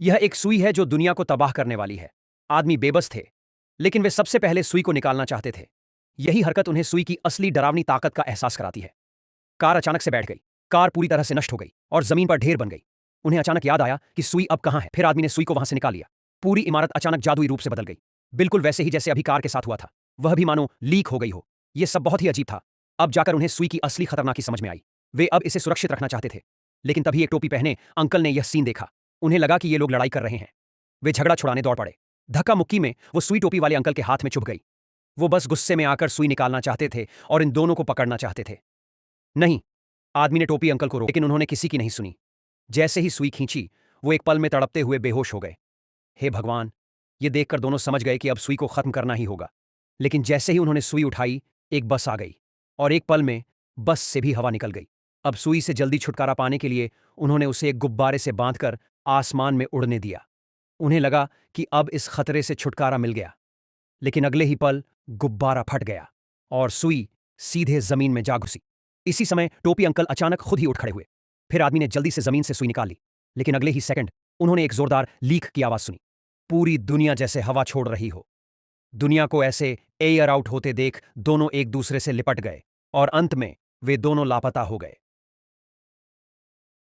यह एक सुई है जो दुनिया को तबाह करने वाली है। आदमी बेबस थे, लेकिन वे सबसे पहले सुई को निकालना चाहते थे। यही हरकत उन्हें सुई की असली डरावनी ताकत का एहसास कराती है। कार अचानक से बैठ गई। कार पूरी तरह से नष्ट हो गई और जमीन पर ढेर बन गई। उन्हें अचानक याद आया कि सुई अब कहां है। फिर आदमी ने सुई को वहां से निकाल लिया। पूरी इमारत अचानक जादुई रूप से बदल गई, बिल्कुल वैसे ही जैसे अभी कार के साथ हुआ था। वह भी मानो लीक हो गई हो। यह सब बहुत ही अजीब था। अब जाकर उन्हें सुई की असली खतरनाकी समझ में आई। वे अब इसे सुरक्षित रखना चाहते थे, लेकिन तभी एक टोपी पहने अंकल ने यह सीन देखा। उन्हें लगा कि ये लोग लड़ाई कर रहे हैं। वे झगड़ा छुड़ाने दौड़ पड़े। धक्का मुक्की में वो सुई टोपी वाले अंकल के हाथ में चुभ गई। वो बस गुस्से में आकर सुई निकालना चाहते थे और इन दोनों को पकड़ना चाहते थे। नहीं, आदमी ने टोपी अंकल को रोका, लेकिन उन्होंने किसी की नहीं सुनी। जैसे ही सुई खींची, वो एक पल में तड़पते हुए बेहोश हो गए। हे भगवान! ये देखकर दोनों समझ गए कि अब सुई को खत्म करना ही होगा। लेकिन जैसे ही उन्होंने सुई उठाई, एक बस आ गई और एक पल में बस से भी हवा निकल गई। अब सुई से जल्दी छुटकारा पाने के लिए उन्होंने उसे एक गुब्बारे से बांधकर आसमान में उड़ने दिया। उन्हें लगा कि अब इस खतरे से छुटकारा मिल गया, लेकिन अगले ही पल गुब्बारा फट गया और सुई सीधे जमीन में जा घुसी। इसी समय टोपी अंकल अचानक खुद ही उठ खड़े हुए। फिर आदमी ने जल्दी से जमीन से सुई निकाल ली, लेकिन अगले ही सेकंड उन्होंने एक जोरदार लीक की आवाज सुनी। पूरी दुनिया जैसे हवा छोड़ रही हो। दुनिया को ऐसे एयर आउट होते देख दोनों एक दूसरे से लिपट गए और अंत में वे दोनों लापता हो गए।